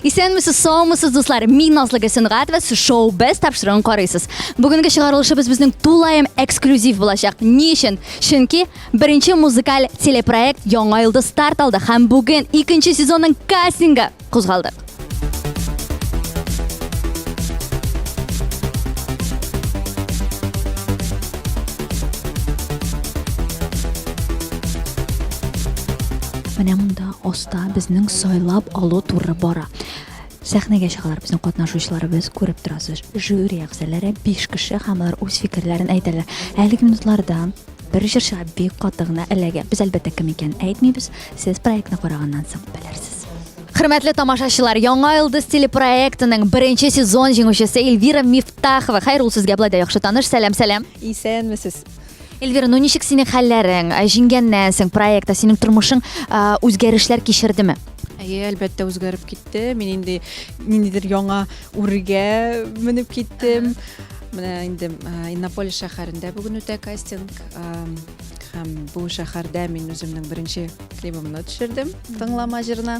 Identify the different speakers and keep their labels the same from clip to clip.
Speaker 1: Исәнмесез, саумысыз дуслар, мин Назлыга Сөнгать ва сез шоу-без тапшырыгын карыйсыз. Бүгенге чыгарылышыбыз безнең тулаем эксклюзив булачак. Ни өчен? Чөнки беренче музыкаль телепроект яңа елда старт алды һәм бүген икенче сезонның кастингы кузгалды. Менә монда оста безнең сайлап алу туры бара. Сәхнәгә чыгалар безнең катнашучыларыбыз, күреп торасыз. Жюри әгъзалары 5 кеше һәм алар үз фикерләрен әйтәләр. Әлеге минутларда бер җырчыга бик каты гына эләгә. Без әлбәттә кем икән әйтмибез. Сез проектны караганнан соң белерсез. Хөрмәтле тамашачылар, яңа йылдыз телепроектының беренче сезон җиңүчесе Эльвира Мифтахова. Хәйр, ул сезгә булай да яхшы таныш. Сәлам.
Speaker 2: Исәнмесез.
Speaker 1: Эльвира, ну ничек синең хәлләрең? Җиңгәннән соң проектта синең тормышың үзгәрешләр кичердеме?
Speaker 2: Әлбәттә үзгәреп китте. Мин инде ниндидер яңа үргә менеп киттем. Менә инде Иннополис шәһәрендә бүген үтә кастинг. Һәм бу шәһәрдә мин үземнең беренче клибымны төшердем. Тыңлама җырына.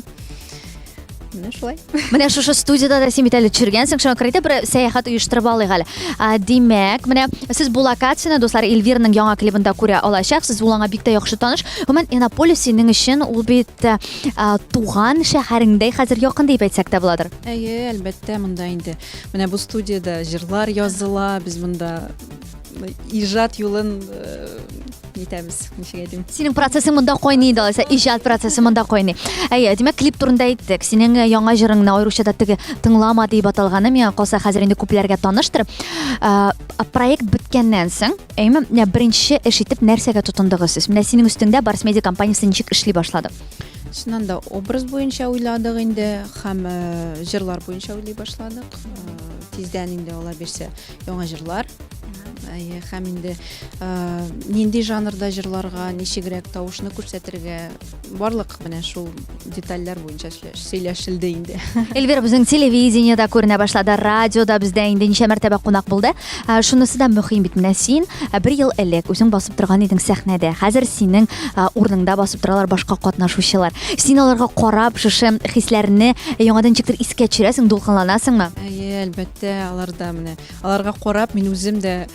Speaker 2: Менә шулай.
Speaker 1: Менә шушы студияда да син бит әле төшергәнсең, шуңа күрә бер сәяхәт оештырып алыйк әле. Димәк, менә сез бу локацияны дуслар Эльвираның яңа клибында күрә алачаксыз. Ул аңа бик тә яхшы таныш. Гомумән Иннополис синең өчен ул бит туган шәһәреңдәй хәзер якын дип әйтсәк тә буладыр.
Speaker 2: Әлбәттә монда инде. Менә бу студияда җырлар языла, без монда иҗат юлын итәбез. Ничек әйтим?
Speaker 1: Синең процессың монда кайный иде, алайса иҗат процессы монда кайный. Димәк, клип турында әйттек. Синең яңа җырыңны аеруча да теге тыңлама дип аталганы миңа калса хәзер инде күпләргә таныштыр. Проект биткәннән соң, беренче эш итеп нәрсәгә тотындыгыз сез? Менә синең үстеңдә Барс Медиа компаниясе ничек эшли башлады?
Speaker 2: Чыннан да образ буенча уйладык инде һәм җырлар буенча уйлый башладык. Тиздән инде ала бирсә яңа җырлар. Һәм инде нинди жанрда җырларга, ничегрәк тавышны күрсәтергә, барлык менә шул детальләр буенча сөйләшелде инде.
Speaker 1: Эльвира, безнең телевидениедә күренә башлады, радиода бездә инде ничә мәртәбә кунак булды. Шунысы да мөһим бит. Менә син бер ел элек үзең басып торган идең сәхнәдә. Хәзер синең урыныңда басып торалар башка катнашучылар. Син аларга карап, шушы хисләрне яңадан ничектер искә төшерәсең, дулкынланасыңмы?
Speaker 2: Әлбәттә, аларда менә аларга карап мин үзем дә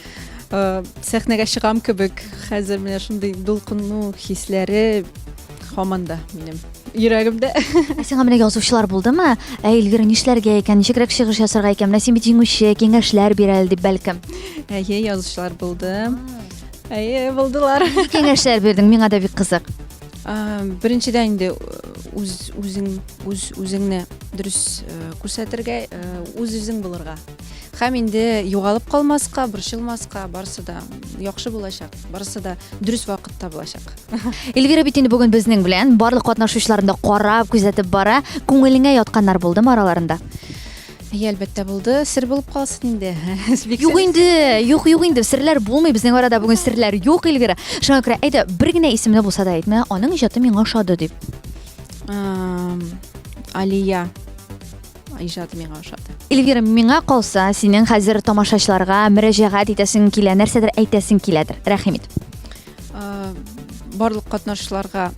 Speaker 2: сәхнәгә чыгам кебек. Хәзер менә шундый дулкынлы хисләре һаман да минем йөрәгемдә.
Speaker 1: Сиңа менә язучылар булдымы? Эльвира, нишләргә икән, ничегрәк чыгыш ясарга икән? Менә син бит җиңүче, киңәшләр бирә дип бәлкем.
Speaker 2: Язучылар булды. Булдылар.
Speaker 1: Киңәшләр бирдең, миңа да бик кызык.
Speaker 2: Беренчедән инде үзеңне дөрес күрсәтергә, үзең булырга. Һәм инде югалып калмаска, борчылмаска, барысы да яхшы булачак. Барысы да дөрес вакытта булачак.
Speaker 1: Эльвира бит инде бүген безнең белән барлык катнашучыларны карап, күзәтеп бара. Күңелеңә ятканнар булдымы араларында?
Speaker 2: Әлбәттә булды. Сер булып калсын инде.
Speaker 1: Юк инде, серләр булмый. Безнең арада бүген серләр юк, Эльвира. Шуңа күрә әйдә, бер генә исемне булса да әйтмә, аның иҗаты миңа ошады дип.
Speaker 2: Алия иҗаты миңа ошады.
Speaker 1: Эльвира, миңа калса, синең хәзер тамашачыларга мөрәҗәгать итәсең килә, нәрсәдер әйтәсең киләдер. Рәхимит.
Speaker 2: Барлык катнашучыларга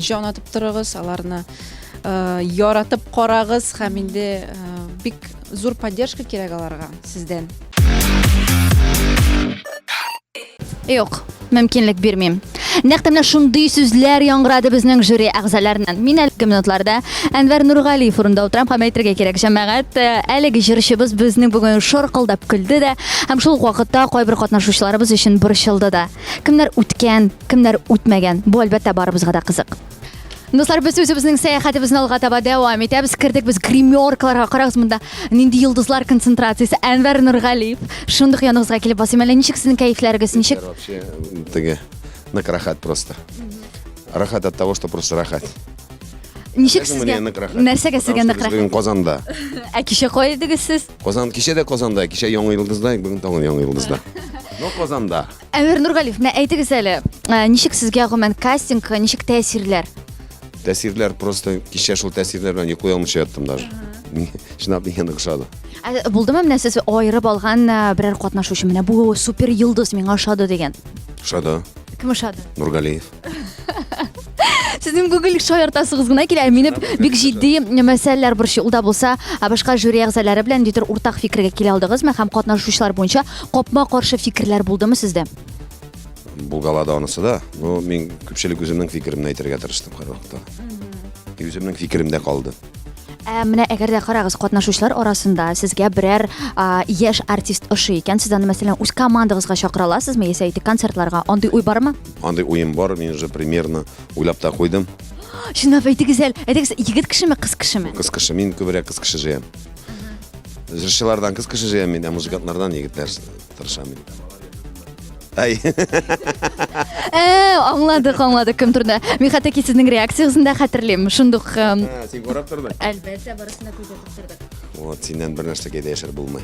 Speaker 2: җан атып торыгыз, аларны яратып карагыз һәм инде бик зур поддержка кирәк аларга сездән.
Speaker 1: Юк, мөмкинлек бирмим. Нәкъ менә шундый сүзләр яңгырады безнең жюри әгъзаларыннан. Мин әлеге минутларда Әнвәр Нургалиев урында утырам һәм әйтергә кирәк, җәмәгать, әлеге җырчыбыз безнең бүген шаркылдап көлде дә, һәм шул вакытта кайбер катнашучыларыбыз өчен борчылды да. Кемнәр үткән, кемнәр үтмәгән, бу әлбәттә барыбызга да кызык. Дуслар, без үзебезнең сәяхәтебезне алга таба дәвам итәбез. Кирдек без гримеркаларга, карагыз монда нинди йолдызлар концентрациясе. Әнвәр Нургалиев, шундый яныгызга килеп басыйм әле. Ничек сезнең кәефләрегез, ничек?
Speaker 3: Вообще теге нык рахат просто. Рахат от того, что просто рахат.
Speaker 1: Ничек сезгә? Нәрсәгә сезгә нык рахат?
Speaker 3: Бүген Казанда.
Speaker 1: Кичә кайда идегез сез?
Speaker 3: Кичә дә Казанда, кичә яңа йолдызда, бүген тагын яңа йолдызда. Но Казанда.
Speaker 1: Әнвәр Нургалиев, менә әйтегез әле, ничек сезгә гомумән кастинг, ничек тәэсирләр?
Speaker 3: Тәэсирләр просто кичә шул тәэсирләр белән йоклый алмыйча яттым даже. Шунда миңа ошады.
Speaker 1: Булдымы менә сез аерып алган берәр катнашучы, менә бу супер йолдыз миңа ошады дигән?
Speaker 3: Ошады.
Speaker 1: Кем ошады?
Speaker 3: Нургалиев.
Speaker 1: Sizin Google şayırtasınız gına kile eminim bik ciddi meseleler bir şey ulda bolsa başka jüri әгъзалары белән дидер уртак фикергә килә алдыгызмы һәм катнашучылар буенча капма каршы фикерләр булдымы сездә?
Speaker 3: Бұл галада онысы да. Ну, мен көпшілік өзімнің фикірімді әйтергә тырыштым һәр вакытта. Өзімнің фикіремдә қалды.
Speaker 1: Менә әгәр дә карагыз катнашучылар арасында сезгә берәр яшь артист ошый икән, сез аны мәсәлән үз командагызга чакыра аласызмы, яисә әйтик концертларга? Андый уй бармы?
Speaker 3: Андай уем бар, мен уже примерно уйлап та қойдым.
Speaker 1: Шундый әйтегез әле. Әйтегез, егет кешеме, кыз кешеме?
Speaker 3: Кыз кеше, мен көбірек кыз кеше жаям. Жырчылардан кыз кеше жаям, мен музыкантлардан егетләр тырышам. Ай.
Speaker 1: Аңладык кем турында. Мин хәтта ки сезнең реакциясын да хәтерлим. Шундук
Speaker 3: Сен карап тордың.
Speaker 1: әлбәттә барысына күзәтеп тордык.
Speaker 3: Вот, синнән бер нәрсәгә дә яшәр булмый.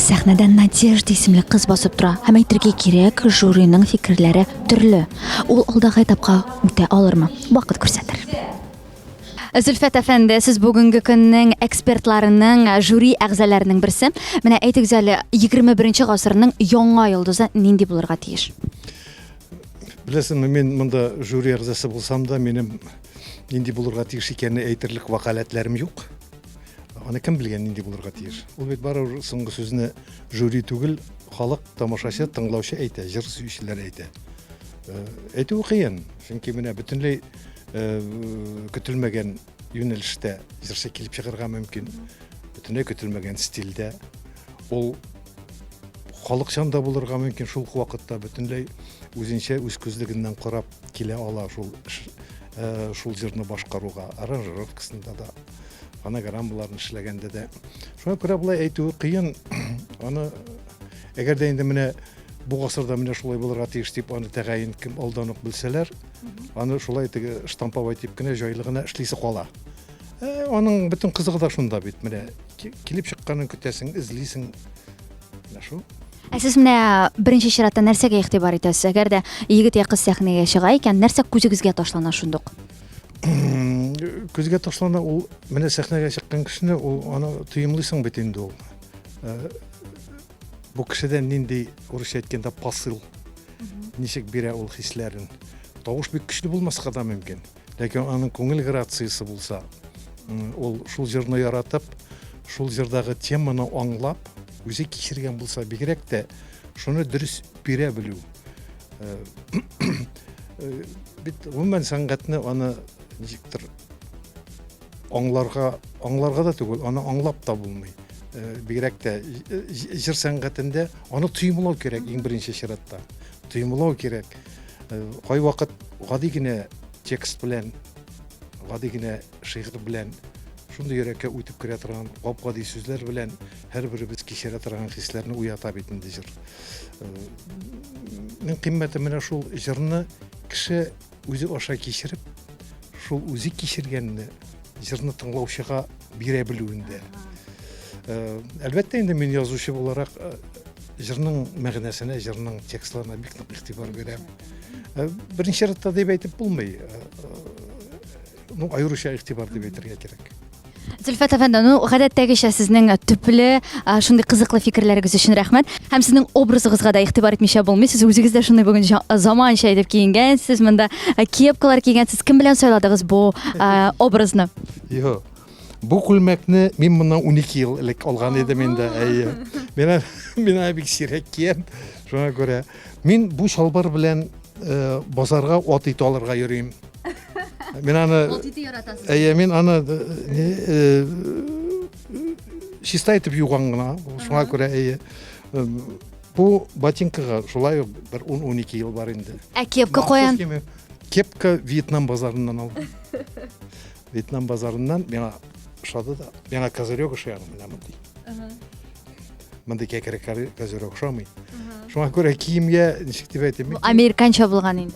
Speaker 1: Сәхнәдә Надежда исемле кыз басып тора. Һәм әйтергә кирәк, жюриның фикерләре төрле. Ул алдагы этапка үтә алырмы? Вакыт күрсәтер. Зөлфәт әфәнде, сез бүгенге көннең экспертларының, жюри әгъзаларының берсе. Менә әйтегез әле, 21 гасырның яңа йолдызы нинди булырга тиеш?
Speaker 4: Білесіңме, мен мұнда жюри әгъзасы болсам да, менің нинди булырга тиеш икәнне әйтерлек вакаләтләрем юк. Аны кем белгән нинди булырга тиеш? Ул бит бары соңгы сүзне жюри түгел, халык, тамашачы, тыңлаучы әйтә, җыр сөючеләр әйтә. Әйтү кыен, чөнки менә бөтенләй көтелмәгән юнәлештә җырчы килеп чыгарга мөмкин. Бөтенләй көтелмәгән стильдә. Ул халыкчан да булырга мөмкин шул вакытта бөтенләй үзенчә үз күзлегеннән карап килә ала шул җырны башкаруга, аранжировкасында да. Фонограммаларын эшләгәндә дә. Шуңа күрә булай әйтү кыен. Аны әгәр дә инде менә бу гасырда менә шулай булырга тиеш дип аны тәгаен кем алдан ук белсәләр, аны шулай теге штамповать итеп кенә җайлы гына эшлисе кала. Аның бөтен кызыгы да шунда бит. Менә килеп чыкканын көтәсең, излисең. Менә шу.
Speaker 1: Сез менә беренче чиратта нәрсәгә игътибар итәсез? Әгәр дә егет я кыз сәхнәгә чыга икән, нәрсә күзегезгә ташлана шундук?
Speaker 4: Күзгә ташлана ул менә сәхнәгә чыккан кешене ул аны тыйымлыйсың бит инде ул. Бу кешедән нинди урысча әйткәндә посыл, ничек бирә ул хисләрен. Тавыш бик көчле булмаска да мөмкин. Ләкин аның күңел грациясе булса, ул шул җырны яратып, шул җырдагы теманы аңлап, үзе кичергән булса, бигрәк тә шуны дөрес бирә белү. Бит гомумән сәнгатьне аны ничектер аңларга да түгел, аны аңлап та булмый. Бигрәк тә җыр сәнгатендә аны тыймлау кирәк иң беренче чиратта. Тыймлау кирәк. Кай вакыт гади генә текст белән, гади генә шигырь белән шундый йөрәккә үтеп керә торган гап-гади сүзләр белән һәрберебез кичерә торган хисләрне уята бит инде җыр. Мен кыйммәте менә шул җырны кеше үзе аша кичереп, шул үзе кичергәнне җырны тыңлаучыга бирә белүендә. Әлбәттә инде мин язучы буларак җырның мәгънәсенә, җырның текстларына бик нык игътибар бирәм. Беренче чиратта дип әйтеп булмый. Ну, аеруча игътибар дип әйтергә кирәк.
Speaker 1: Зөлфәт әфәнде, гадәттәгечә сезнең төпле, шундый кызыклы фикерләрегез өчен рәхмәт. Һәм сезнең образыгызга да игътибар итмичә булмый. Сез үзегез дә шундый бүген заманча итеп киенгәнсез, монда кепкалар кигәнсез. Кем белән сайладыгыз бу образны?
Speaker 4: Юк. Бу күлмәкне мин моннан 12 ел элек алган идем инде. Мин бик сирәк киям. Шуңа күрә мин бу шалбар белән базарга ат ите алырга йөрим. Мин аны чиста итеп юган гына. Шуңа күрә бу ботинкага шулай бер 10-12 ел бар инде.
Speaker 1: Кепка куян.
Speaker 4: Кепка Вьетнам базарыннан алдым. Вьетнам базарыннан миңа ошады да. Миңа козырек ошаган менә мондай. Мондай кекерек козырек ошамый. Шуңа күрә киемгә ничек дип әйтим?
Speaker 1: Американча булган инде.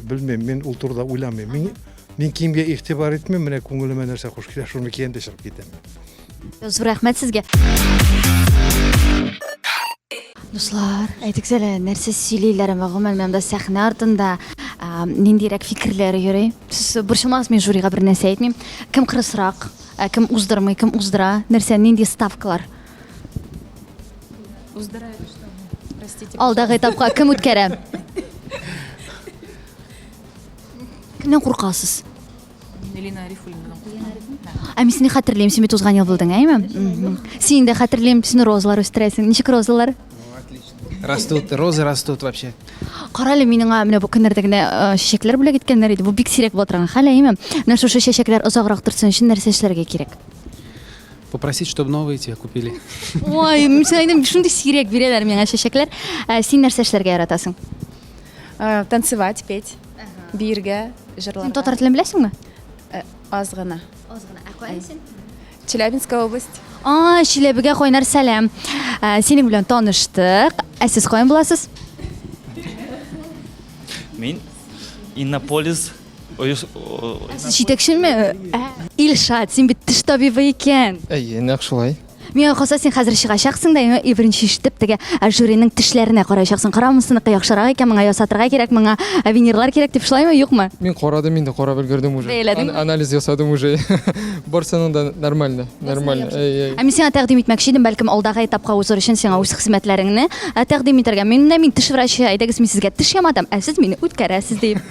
Speaker 4: Белмим, мен ул турыда уйламыйм. Мин киемгә игътибар итмим, менә күңелемә нәрсә хуш килә, шуны киенде чыгып китәм.
Speaker 1: Зур рәхмәт сезгә. Дуслар, әйтегез әле, нәрсә сөйлиләр, гомумән монда сәхнә артында ниндирәк фикерләр йөри? Сез борчылмагыз, мен жюрига бер нәрсә әйтмим. Кем кырысрак, кем уздырмый, кем уздыра, нәрсә, нинди ставкалар?
Speaker 2: Уздырает что? Простите.
Speaker 1: Алдагы этапка кем үткәрә? Кемнән куркасыз?
Speaker 2: Элина Арифуллинадан.
Speaker 1: Мин сине хәтерлим, син бит узган ел булдың, әйме? Син дә хәтерлим, син розалар үстерәсең. Ничек розалар?
Speaker 5: Растут, розы растут вообще.
Speaker 1: Карале, минең менә бу көннәрдә генә чәчәкләр бүләк иткәннәр иде. Бу бик сирәк була торган хәл, әйме? Менә шушы чәчәкләр озаграк торсын өчен нәрсә эшләргә кирәк?
Speaker 5: Попросить, чтобы новые тебе купили.
Speaker 1: Ой, мин әйтәм, шундый сирәк бирәләр миңа чәчәкләр. Син нәрсә эшләргә яратасың?
Speaker 2: Танцевать, петь, биргә,
Speaker 1: Син
Speaker 2: жырларга.
Speaker 1: татар телен беләсеңме?
Speaker 2: Аз гына.
Speaker 1: Азгына. Кайсың?
Speaker 2: Челябинская область.
Speaker 1: Чиләбегә кайнар сәлам. Синең белән таныштык. Сез каян буласыз?
Speaker 6: Мин Иннополис
Speaker 1: Сез җитәкчеме? Илшат, син бит теш табибы икән.
Speaker 5: Әйе, нәкъ шулай.
Speaker 1: Миңа калса син хәзер чыгачаксың да, беренче ишетеп теге жюринең тешләренә караячаксың. Карамысынык яхшырак икән, моңа ясатырга кирәк, моңа винерлар кирәк дип шулаймы, юкмы?
Speaker 5: Мин карадым инде, карап өлгердем уже.
Speaker 1: Бәйләдеңме?
Speaker 5: Анализ ясадым уже. Барсының да нормально, нормально.
Speaker 1: Мин сиңа тәкъдим итмәкче идем, бәлкем алдагы этапка узыр өчен сиңа үз хезмәтләреңне тәкъдим итәргә. Мин теш врачы, әйдәгез, мин сезгә теш ямадым, сез мине үткәрәсез дип.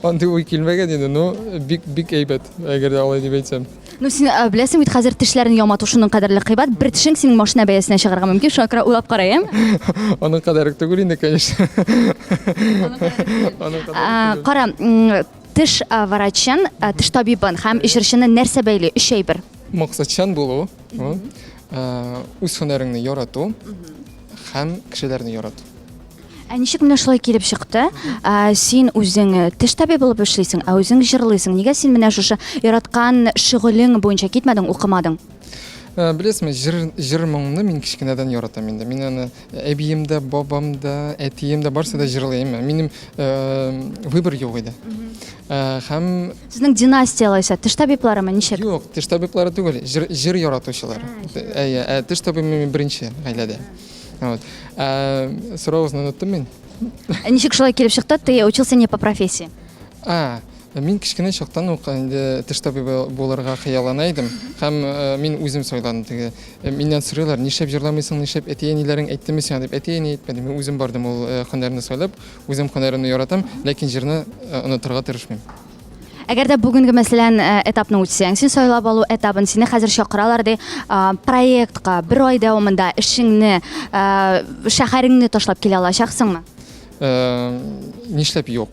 Speaker 5: Андый уй килмәгән инде, но бик әйбәт, әгәр дә алай дип әйтсәм.
Speaker 1: Син беләсең бит, хәзер тешләрен ямату шуның кадәрле кыйбат, бер тешең синең машина бәясенә чыгарга мөмкин. Шуңа уйлап караем.
Speaker 5: Аның кадәр түгел инде, конечно. Аның кадәр.
Speaker 1: Кара, теш врачын, теш табибын һәм җырчыны нәрсә бәйли? Өч әйбер.
Speaker 5: Максатчан булу, үз һөнәреңне ярату һәм кешеләрне ярату.
Speaker 1: Ничек менә шулай килеп чыкты? Син үзең теш табибы булып эшлисең, үзең җырлыйсың. Нигә син менә шушы яраткан шөгылең буенча китмәдең, укымадың?
Speaker 5: Беләсезме, җыр моңны мин кичкенәдән яратам инде. Мин аны әбием дә, бабам да, әтием дә барсы да җырлыйм. Минем выбор юк иде. Һәм
Speaker 1: Сезнең династиялайса теш табибларымы ничек?
Speaker 5: юк, теш табиблары түгел, җыр яратучылар. Әйе, теш табибы беренче гаиләдә. Вот. Сорауызны оныттым мин.
Speaker 1: Ничек шулай килеп чыкты? Ты учился не по профессии.
Speaker 5: Мин кичкенә чактан ук инде теш табибы булырга хыяллана идем. Һәм мин үзем сайладым теге. Миннән сорыйлар, нишләп җырламыйсың, нишләп әти-әниләрең әйттеме сиңа дип. Әти-әни әйтмәде, мин үзем бардым ул һөнәрне сайлап, үзем һөнәрне яратам, ләкин җырны онытырга тырышмыйм.
Speaker 1: Әгәр дә бүгенге мәсәлән этапны үтсәң, син сайлап алу этабын сине хәзер чакыралар ди, проектка бер ай дәвамында эшеңне, шәһәреңне ташлап килә алачаксыңмы?
Speaker 5: Нишләп юк.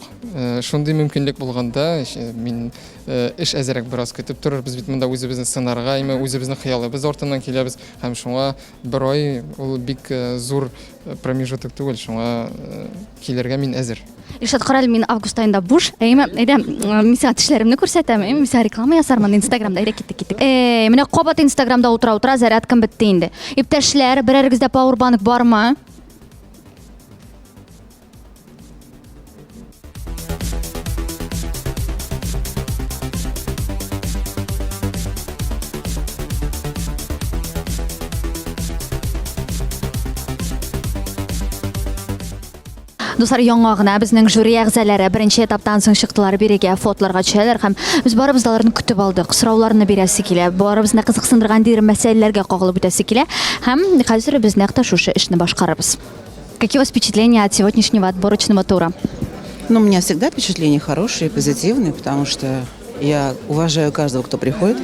Speaker 5: Шундый мөмкинлек булганда, мин эш әзрәк бераз көтеп торырбыз бит монда үзебезне сынарга, үзебезнең хыялыбыз артыннан киләбез һәм шуңа бер ай ул бик зур промежуток түгел, шуңа килергә мин әзер.
Speaker 1: Илшат, карале, мин август айында буш, мин сиңа тешләремне күрсәтәм, мин сиңа реклама ясармын Инстаграмда, киттек. Менә кабат Инстаграмда утыра, зарядкам бетте инде. Иптәшләр, берәрегездә пауэрбанк бармы? Дуслар, яңа гына безнең жюри әгъзалары беренче этаптан соң чыктылар, бирегә фотоларга төшәләр һәм без барыбыз да аларны көтеп алдык. Сорауларны бирәсе килә, барыбызны кызыксындырган дигән мәсьәләләргә кагылып үтәсе килә һәм хәзер без нәкъ шушы эшне башкарабыз. Какие у вас впечатления от сегодняшнего отборочного тура?
Speaker 7: Ну, у меня всегда впечатления хорошие, позитивные, потому что я уважаю каждого, кто приходит.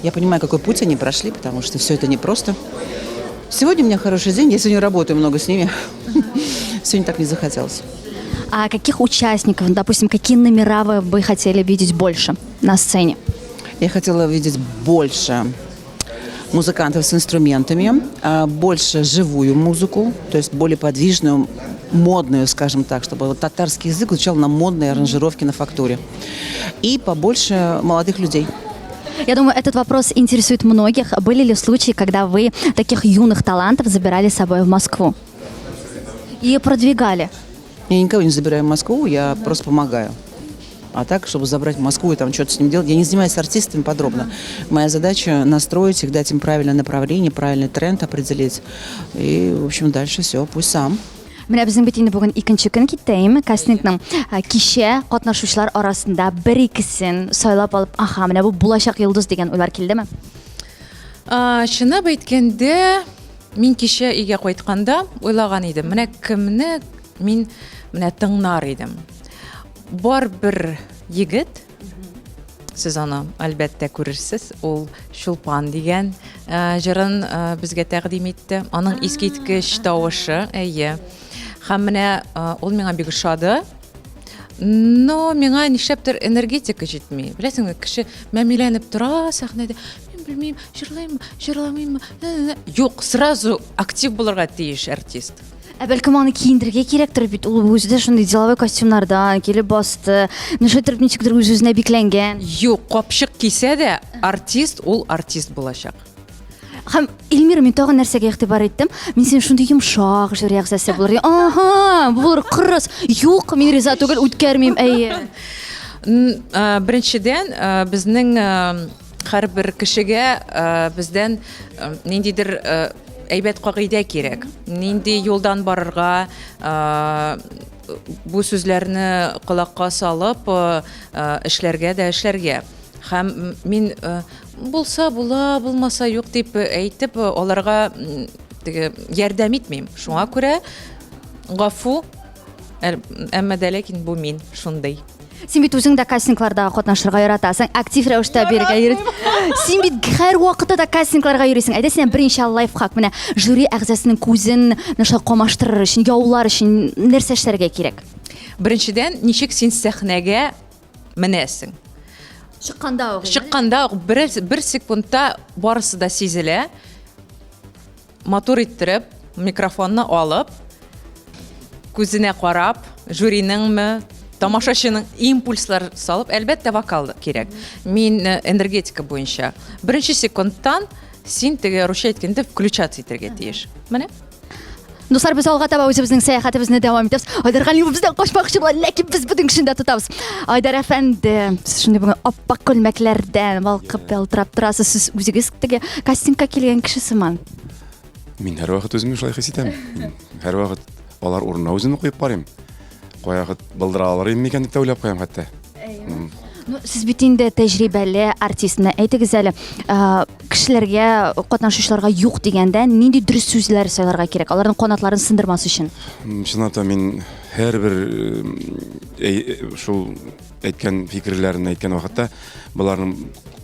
Speaker 7: Я понимаю, какой путь они прошли, потому что все это непросто. Сегодня у меня хороший день, я сегодня работаю много с ними. Сегодня так не захотелось.
Speaker 1: А каких участников, допустим, какие номера вы бы хотели видеть больше на сцене?
Speaker 7: Я хотела видеть больше музыкантов с инструментами, больше живую музыку, то есть более подвижную, модную, скажем так, чтобы вот татарский язык звучал на модной аранжировке на фактуре. И побольше молодых людей.
Speaker 1: Я думаю, этот вопрос интересует многих. Были ли случаи, когда вы таких юных талантов забирали с собой в Москву и продвигали?
Speaker 7: Я никого не забираю в Москву, я просто помогаю. А так, чтобы забрать в Москву и там что-то с ним делать, я не занимаюсь артистами подробно. Моя задача настроить их, дать им правильное направление, правильный тренд определить. И, в общем, дальше все, пусть сам.
Speaker 1: Менә безнең бит инде бүген икенче көн китәйме? Кастингның кичә катнашучылар арасында бер-икесен сайлап алып, аха, менә бу булачак йолдыз дигән уйлар килдеме?
Speaker 8: Чынып әйткәндә, мин кичә өйгә кайтканда уйлаган идем. Менә кемне мин менә тыңлар идем. Бар бер егет, сез аны әлбәттә күрерсез, ул Шулпан дигән җырын безгә тәкъдим итте. Аның искиткеч тавышы, әйе. Һәм менә ул миңа бик ошады. Но миңа нишләптер энергетика җитми. Беләсеңме, кеше мәмиләнеп тора сәхнәдә. Мин белмим, җырламыйммы? Юк, сразу актив булырга тиеш артист.
Speaker 1: Бәлкем аны киендергә кирәктер бит. Ул үзе дә шундый деловой костюмнардан килеп басты. Ничектер үз-үзенә бикләнгән.
Speaker 8: Юк, капчык кисә дә артист ул артист булачак.
Speaker 1: Һәм Илмира, мин тагын нәрсәгә игътибар иттем. Мин син шундый йомшак җыр ягъзасы булыр. Аха, булыр кырыс. Юк, мин риза түгел, үткәрмим, әйе.
Speaker 8: Беренчедән, безнең һәрбер кешегә бездән ниндидер әйбәт кагыйдә кирәк. Нинди юлдан барырга, бу сүзләрне колакка салып, эшләргә дә эшләргә. Һәм мин булса була, булмаса юк дип әйтеп, аларга ярдәм итмим. Шуңа күрә гафу, әмма дә ләкин бу мин шундый.
Speaker 1: Син бит үзең дә кастингларда катнашырга яратасың, актив рәвештә бирергә йөрисең. Син бит һәр вакытта да кастингларга йөрисең. Әйдә синнән беренче лайфхак, менә жюри әгъзасының күзен нәшә камаштырыр өчен, яулар өчен нәрсә эшләргә кирәк?
Speaker 8: Беренчедән, ничек син сәхнәгә менәсең? Чыкканда ук бер секундта барысы да сизелә. Мотор иттереп, микрофонны алып, күзенә карап, жюринеңме, тамашачының импульслар салып, әлбәттә вокал кирәк. Мин энергетика буенча. Беренче секундтан син теге русча әйткәндә включаться итәргә тиеш. Менә.
Speaker 1: Дуслар, без алга таба үзебезнең сәяхәтебезне дәвам итәбез. Айдар Галимов бездән качмакчы була, ләкин без бүтән кешендә тотабыз. Айдар әфәнде, сез шундый бүген аппак күлмәкләрдән балкып ялтырап торасыз. Сез үзегез теге кастингка килгән кеше сыман.
Speaker 3: Мин һәр вакыт үземне шулай хис итәм. Һәр вакыт алар урынына үземне куеп барыйм. Каягы булдыра алар микән дип уйлап куям хәтта.
Speaker 1: Сез бит инде тәҗрибәле артистны. Әйтегез әле, кешеләргә, катнашучыларга юк дигәндә нинди дөрес сүзләр сайларга кирәк? Аларның канатларын сындырмас өчен.
Speaker 3: Чынлап мин һәрбер шул әйткән фикерләрен әйткән вакытта буларның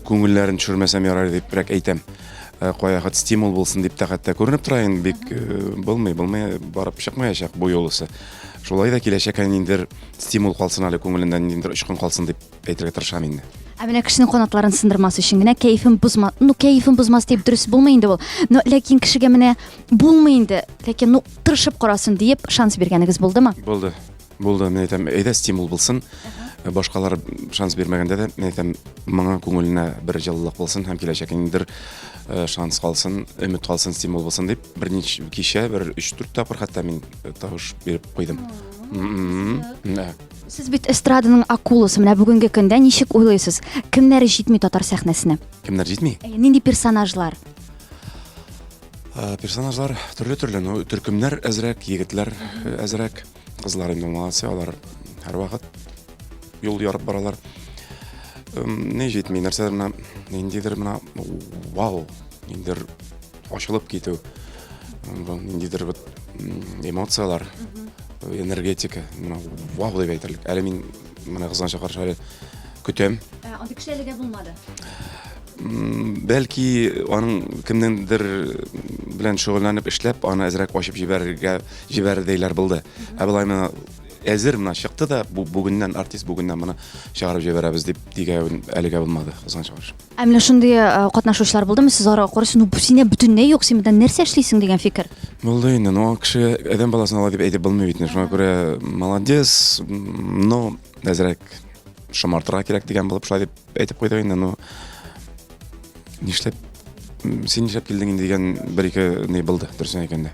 Speaker 3: күңелләрен төшермәсәм ярар дип рәк әйтәм. Каягы стимул булсын дип тә хәтта күренеп тора инде, бик булмый барып чыкмаячак бу юлысы. Шулай да киләчәккә ниндидер стимул калсын әле күңелендә, ниндидер очкын калсын дип әйтергә тырышам инде.
Speaker 1: Менә кешенең канатларын сындырмас өчен генә кәефен бузмас дип дөрес булмый инде ул. Но ләкин кешегә менә булмый инде, ләкин тырышып карасын дип шанс биргәнегез булдымы?
Speaker 3: Булды. Мен әйтәм, әйдә стимул булсын. Башкалар шанс бирмәгәндә дә, мен әйтәм, моңа күңеленә бер җылылык булсын һәм киләчәккә ниндидер шанс калсын, өмет калсын, стимул булсын дип берничә кичә, 3-4 тапкыр хәтта мин тавыш биреп куйдым.
Speaker 1: Сез бит эстраданың акуласы, менә бүгенге көндә ничек уйлыйсыз? Кемнәр җитми татар сәхнәсенә?
Speaker 3: Кемнәр җитми?
Speaker 1: Нинди персонажлар?
Speaker 3: Персонажлар төрле-төрле, ну төркемнәр әзрәк, егетләр әзрәк, кызлар инде молодцы, алар һәр вакыт юл ярып баралар. Не җитми, нәрсәдер менә, ниндидер менә вау, ниндидер ачылып китү, ниндидер эмоциялар, энергетика, менә вау дип әйтерлек. Әле мин менә кызганча каршы әле көтәм.
Speaker 1: Андый кешеләргә булмады.
Speaker 3: Бәлки аның кемнеңдер белән шөгыльләнеп эшләп, аны әзрәк ачып җибәрдейләр булды. Болай менә әзер менә чыкты да, бүгеннән артист бүгеннән моны чыгарып җибәрәбез дип дигән әлегә булмады, кызганча каршы.
Speaker 1: Менә шундый катнашучылар булдымы? Сез арага карыйсыз, бу сине бөтенләй юк, син белән нәрсә эшлисең дигән фикер.
Speaker 3: Булды инде, но кеше адәм баласын алай дип әйтеп булмый бит. Шуңа күрә молодец, но әзрәк шомартырга кирәк дигән булып шулай дип әйтеп куйдык инде, но нишләп син нишләп килдең инде дигән бер-ике не булды, дөресен әйткәндә.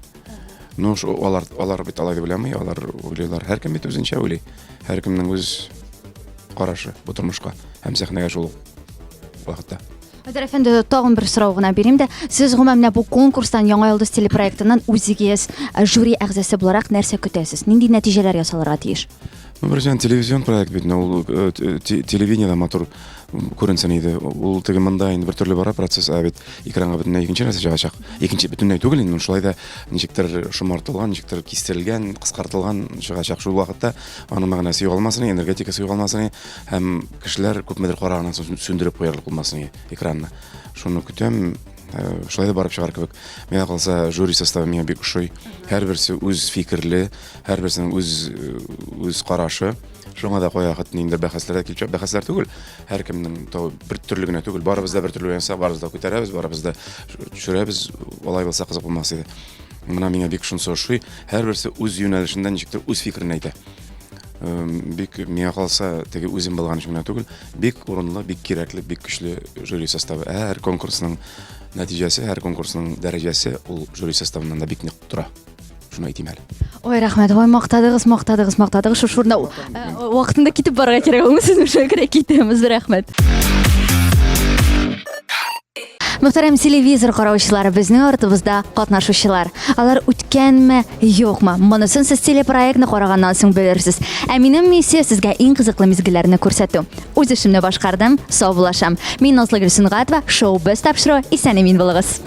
Speaker 3: Ну, алар бит алай дип уйламый, алар уйлыйлар. Һәркем бит үзенчә уйлый. Һәркемнең үз карашы бу тормышка һәм сәхнәгә шул вакытта.
Speaker 1: Хәзер әфәнде тагын бер сорау гына бирим дә, сез гомумән менә бу конкурстан Яңа Йолдыз телепроектыннан үзегез жюри әгъзасы буларак нәрсә көтәсез? Нинди нәтиҗәләр ясалырга тиеш?
Speaker 3: Біржан телевизион проект бит, ул телевидениеда матур күренсен иде. Ул теге монда инде бер төрле бара процесс, бит экранга бөтенләй икенче нәрсә чыгачак. Икенче бөтенләй түгел инде, шулай да ничектер шомартылган, ничектер кистерелгән, кыскартылган чыгачак. Шул вакытта аның мәгънәсе югалмасын, энергетикасы югалмасын һәм кешеләр күпмедер караганнан соң сүндереп куярлык булмасын экранны. Шуны көтәм. Шулай да барып чыгар кебек. Миңа калса жюри составы миңа бик ошый. Һәрберсе үз фикерле, һәрберсенең үз карашы. Шуңа да кая хәтта инде бәхәсләрдә килеп, бәхәсләр түгел. Һәркемнең бер төрле генә түгел. Барыбыз да бер төрле уянса, барыбыз да күтәрәбез, барыбыз да төшерәбез. Алай булса кызык булмас иде. Менә миңа бик шунысы ошый. Һәрберсе үз юнәлешендә ничектер үз фикерен әйтә. Бик миңа калса теге үзем булган өчен генә түгел, бик урынлы, бик кирәкле, бик көчле жюри составы. Һәр конкурсның нәтиҗәсе, һәр конкурсның дәрәҗәсе ул жюри составыннан да бик нык тора. Шуны әйтим әле.
Speaker 1: Ой, рәхмәт. Ой, мактадыгыз. Шушурда вакытында китеп барырга кирәк. Ул сезнең шөкрә китәбез, рәхмәт. Мөхтәрәм телевизор караучылары, безнең артыбызда катнашучылар. Алар үткәнме, юкмы? Монысын сез телепроектны караганнан соң белерсез. Ә минем миссия сезгә иң кызыклы мизгелләрне күрсәтү. Үз эшемне башкардым, сау булашам. Мин Назлы Гөлсөнгатова, шоу без тапшыру, исән-имин булыгыз.